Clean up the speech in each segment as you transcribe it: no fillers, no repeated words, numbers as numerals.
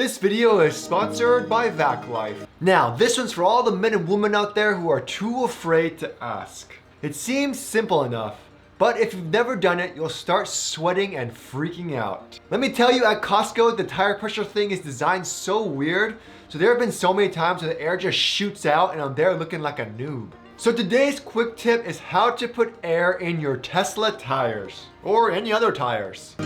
This video is sponsored by Vaclife. Now, this one's for all the men and women out there who are too afraid to ask. It seems simple enough, but if you've never done it, you'll start sweating and freaking out. Let me tell you, at Costco, the tire pressure thing is designed so weird, so there have been so many times where the air just shoots out and I'm there looking like a noob. So today's quick tip is how to put air in your Tesla tires, or any other tires.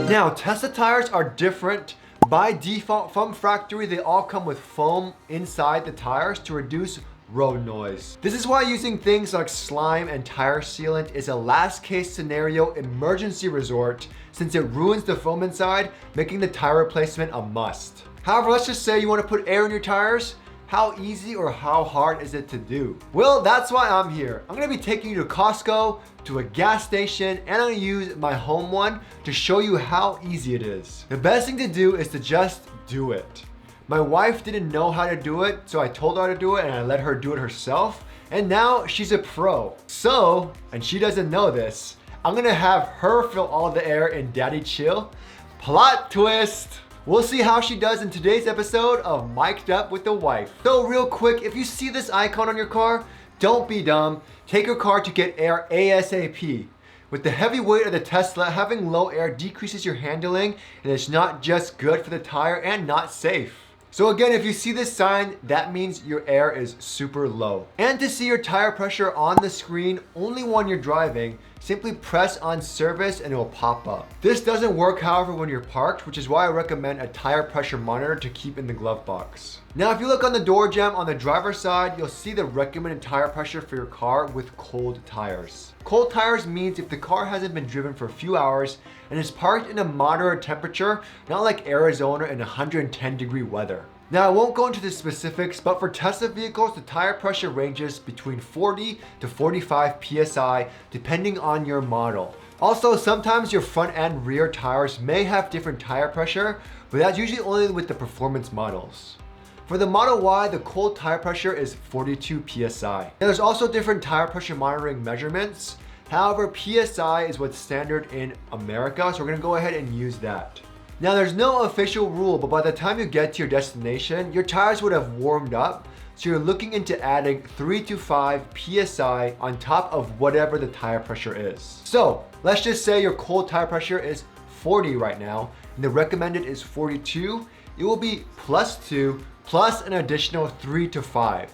Now, Tesla tires are different. By default, from factory, they all come with foam inside the tires to reduce road noise. This is why using things like slime and tire sealant is a last case scenario emergency resort, since it ruins the foam inside, making the tire replacement a must. However, let's just say you want to put air in your tires. How easy or how hard is it to do? Well, that's why I'm here. I'm gonna be taking you to Costco, to a gas station, and I'm gonna use my home one to show you how easy it is. The best thing to do is to just do it. My wife didn't know how to do it, so I told her how to do it and I let her do it herself. And now she's a pro. So, and she doesn't know this, I'm gonna have her fill all the air in Daddy Chill. Plot twist! We'll see how she does in today's episode of Mic'd Up with the Wife. So real quick, if you see this icon on your car, don't be dumb. Take your car to get air ASAP. With the heavy weight of the Tesla, having low air decreases your handling, and it's not just good for the tire and not safe. So again, if you see this sign, that means your air is super low. And to see your tire pressure on the screen only when you're driving, simply press on service and it will pop up. This doesn't work, however, when you're parked, which is why I recommend a tire pressure monitor to keep in the glove box. Now, if you look on the door jamb on the driver's side, you'll see the recommended tire pressure for your car with cold tires. Cold tires means if the car hasn't been driven for a few hours and is parked in a moderate temperature, not like Arizona in 110-degree weather. Now, I won't go into the specifics, but for Tesla vehicles, the tire pressure ranges between 40 to 45 PSI, depending on your model. Also, sometimes your front and rear tires may have different tire pressure, but that's usually only with the performance models. For the Model Y, the cold tire pressure is 42 PSI. Now, there's also different tire pressure monitoring measurements. However, PSI is what's standard in America, so we're gonna go ahead and use that. Now, there's no official rule, but by the time you get to your destination, your tires would have warmed up, so you're looking into adding 3 to 5 PSI on top of whatever the tire pressure is. So, let's just say your cold tire pressure is 40 right now, and the recommended is 42. It will be +2 plus an additional 3 to 5.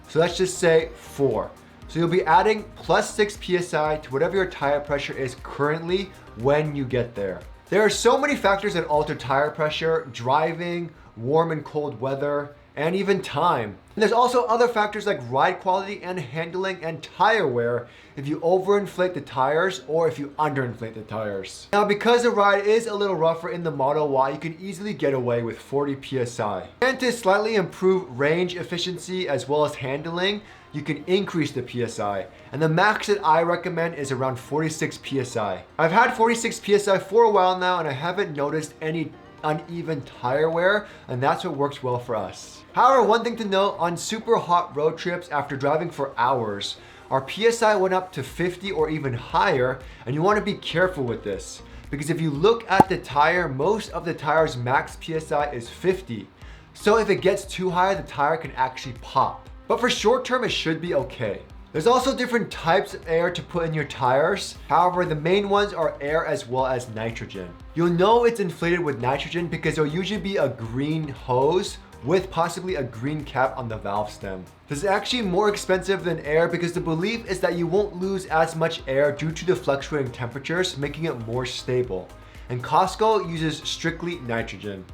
So let's just say 4. So you'll be adding +6 PSI to whatever your tire pressure is currently when you get there. There are so many factors that alter tire pressure: driving, warm and cold weather, and even time. And there's also other factors like ride quality and handling and tire wear if you overinflate the tires or if you underinflate the tires. Now, because the ride is a little rougher in the Model Y, you can easily get away with 40 PSI. And to slightly improve range efficiency as well as handling, you can increase the PSI. And the max that I recommend is around 46 PSI. I've had 46 PSI for a while now and I haven't noticed any uneven tire wear, and that's what works well for us. However, one thing to note, on super hot road trips after driving for hours, our PSI went up to 50 or even higher, and you want to be careful with this, because if you look at the tire, most of the tire's max PSI is 50. So if it gets too high, the tire can actually pop. But for short term, it should be okay. There's also different types of air to put in your tires. However, the main ones are air as well as nitrogen. You'll know it's inflated with nitrogen because there'll usually be a green hose with possibly a green cap on the valve stem. This is actually more expensive than air because the belief is that you won't lose as much air due to the fluctuating temperatures, making it more stable. And Costco uses strictly nitrogen.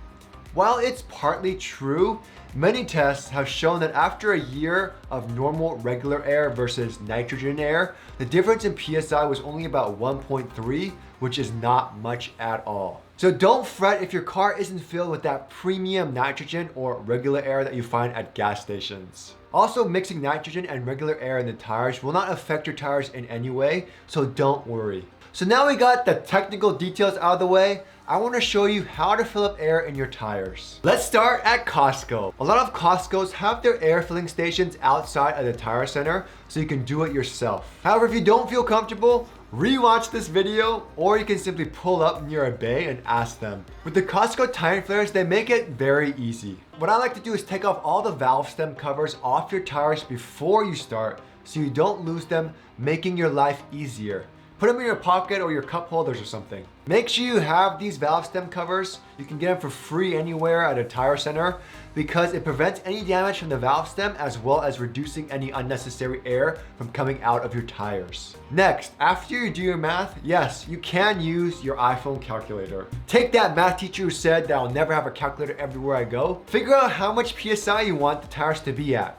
While it's partly true, many tests have shown that after a year of normal regular air versus nitrogen air, the difference in PSI was only about 1.3, which is not much at all. So don't fret if your car isn't filled with that premium nitrogen or regular air that you find at gas stations. Also, mixing nitrogen and regular air in the tires will not affect your tires in any way, so don't worry. So now we got the technical details out of the way, I want to show you how to fill up air in your tires. Let's start at Costco. A lot of Costco's have their air filling stations outside of the tire center, so you can do it yourself. However, if you don't feel comfortable, Rewatch this video, or you can simply pull up near a bay and ask them. With the Costco tire inflators, they make it very easy. What I like to do is take off all the valve stem covers off your tires before you start so you don't lose them, making your life easier. Put them in your pocket or your cup holders or something. Make sure you have these valve stem covers. You can get them for free anywhere at a tire center because it prevents any damage from the valve stem as well as reducing any unnecessary air from coming out of your tires. Next, after you do your math, yes, you can use your iPhone calculator. Take that math teacher who said that I'll never have a calculator everywhere I go. Figure out how much PSI you want the tires to be at.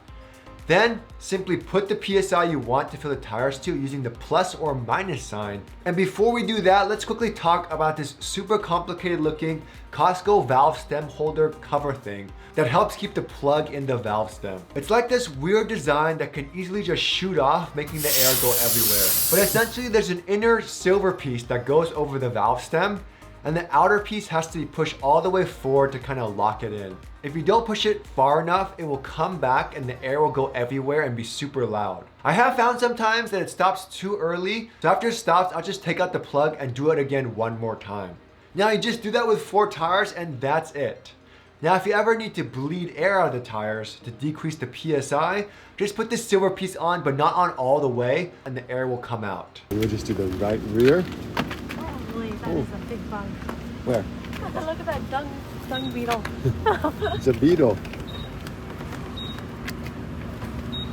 Then simply put the PSI you want to fill the tires to using the plus or minus sign. And before we do that, let's quickly talk about this super complicated looking Costco valve stem holder cover thing that helps keep the plug in the valve stem. It's like this weird design that can easily just shoot off, making the air go everywhere. But essentially there's an inner silver piece that goes over the valve stem, and the outer piece has to be pushed all the way forward to kind of lock it in. If you don't push it far enough, it will come back and the air will go everywhere and be super loud. I have found sometimes that it stops too early, so after it stops, I'll just take out the plug and do it again one more time. Now you just do that with 4 tires and that's it. Now if you ever need to bleed air out of the tires to decrease the PSI, just put this silver piece on, but not on all the way, and the air will come out. We'll just do the right rear. That is a big bug. Where? Look at that dung beetle. It's a beetle.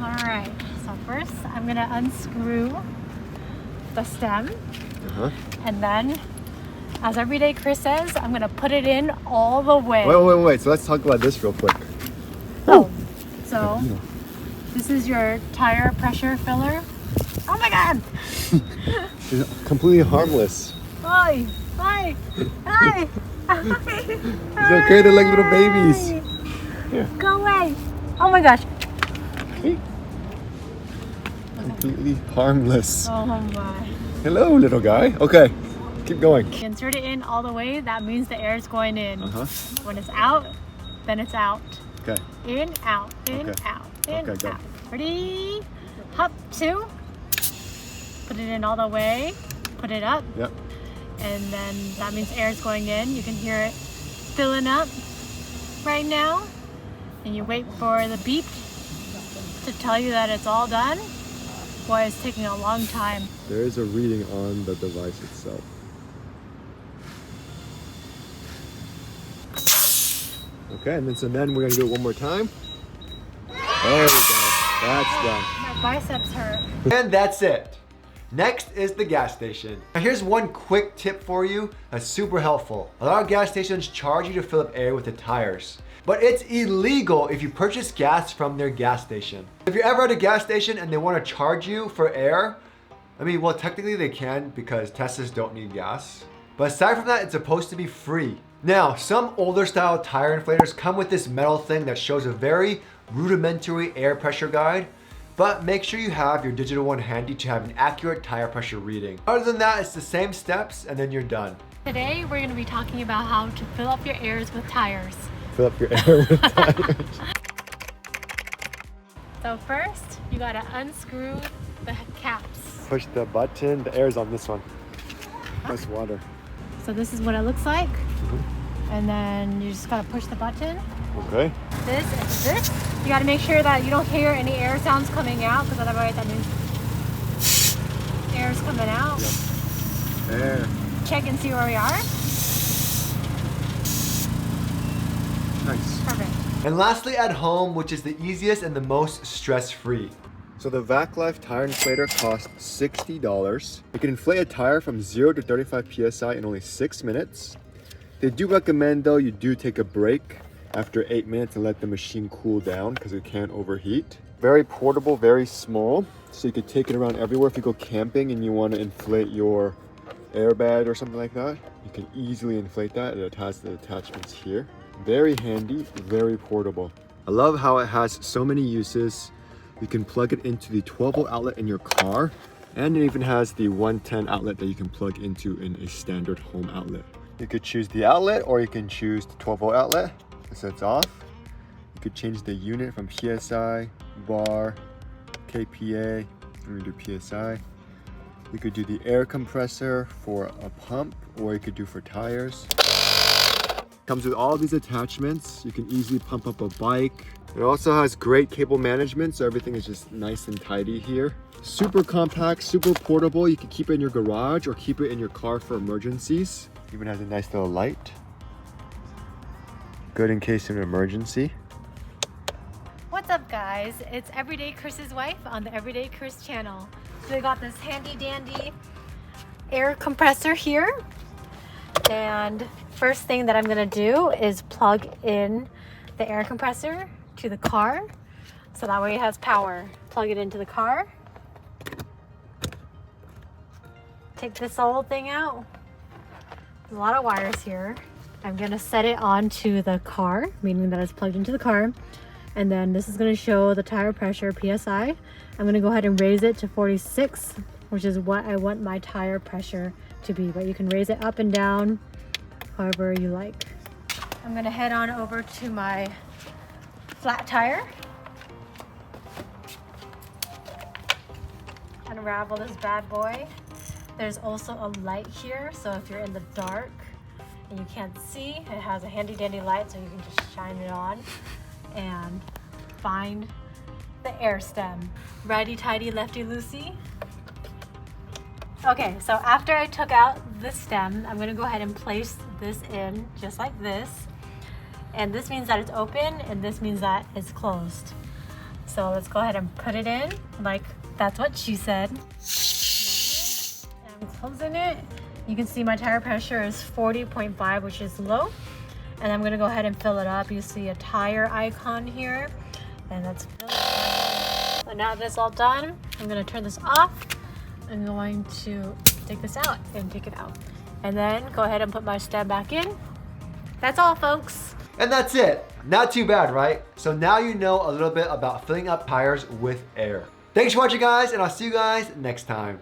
Alright, so first I'm going to unscrew the stem. And then, as Everydaychris says, I'm going to put it in all the way. Wait. So let's talk about this real quick. Oh, so this is your tire pressure filler. Oh my god! It's completely harmless. Hi! Hi! Hi! It's okay, they're like little babies. Here. Go away! Oh my gosh! Completely harmless. Oh my. Hello, little guy. Okay, keep going. You insert it in all the way, that means the air is going in. When it's out, then it's out. Okay. In, out, in, out, in, Okay, go. out. Ready? Hop, 2. Put it in all the way. Put it up. Yep. And then that means air is going in. You can hear it filling up right now. And you wait for the beep to tell you that it's all done. Boy, it's taking a long time. There is a reading on the device itself. Okay, and then we're gonna do it one more time. There we go. That's done. My biceps hurt. And that's it. Next is the gas station. Now here's one quick tip for you that's super helpful. A lot of gas stations charge you to fill up air with the tires, but it's illegal if you purchase gas from their gas station. If you're ever at a gas station and they want to charge you for air, I mean, well, technically they can because Teslas don't need gas. But aside from that, it's supposed to be free. Now, some older style tire inflators come with this metal thing that shows a very rudimentary air pressure guide, but make sure you have your digital one handy to have an accurate tire pressure reading. Other than that, it's the same steps and then you're done. Today, we're going to be talking about how to fill up your airs with tires. Fill up your air with tires. So first, you got to unscrew the caps. Push the button, the air's on this one. That's water. So this is what it looks like. And then you just got to push the button. Okay. This and this. You got to make sure that you don't hear any air sounds coming out, because otherwise that means air's coming out. Yep. Air. Check and see where we are. Nice. Perfect. And lastly, at home, which is the easiest and the most stress-free. So the Vaclife tire inflator costs $60. It can inflate a tire from 0 to 35 PSI in only 6 minutes. They do recommend though you do take a break after 8 minutes and let the machine cool down because it can overheat. Very portable, very small, so you could take it around everywhere. If you go camping and you want to inflate your airbag or something like that, you can easily inflate that. It has the attachments here. Very handy, very portable. I love how it has so many uses. You can plug it into the 12-volt outlet in your car, and it even has the 110 outlet that you can plug into in a standard home outlet. You could choose the outlet or you can choose the 12-volt outlet. This sets off. You could change the unit from PSI, bar, KPA. I'm gonna do PSI. You could do the air compressor for a pump, or you could do for tires. Comes with all these attachments. You can easily pump up a bike. It also has great cable management, so everything is just nice and tidy here. Super compact, super portable. You can keep it in your garage or keep it in your car for emergencies. Even has a nice little light. Good in case of an emergency. What's up, guys? It's Everyday Chris's wife on the Everyday Chris channel. So we got this handy dandy air compressor here. And first thing that I'm gonna do is plug in the air compressor to the car. So that way it has power. Plug it into the car. Take this old thing out. There's a lot of wires here. I'm gonna set it onto the car, meaning that it's plugged into the car. And then this is gonna show the tire pressure, PSI. I'm gonna go ahead and raise it to 46, which is what I want my tire pressure to be, but you can raise it up and down, however you like. I'm gonna head on over to my flat tire. Unravel this bad boy. There's also a light here, so if you're in the dark and you can't see, it has a handy dandy light so you can just shine it on and find the air stem. Righty tighty, lefty loosey. Okay, so after I took out the stem, I'm gonna go ahead and place this in just like this. And this means that it's open and this means that it's closed. So let's go ahead and put it in like that's what she said. And I'm closing it. You can see my tire pressure is 40.5, which is low. And I'm gonna go ahead and fill it up. You see a tire icon here, and that's filled up. So now that's all done, I'm gonna turn this off. I'm going to take this out and take it out. And then go ahead and put my stem back in. That's all, folks. And that's it. Not too bad, right? So now you know a little bit about filling up tires with air. Thanks for watching, guys, and I'll see you guys next time.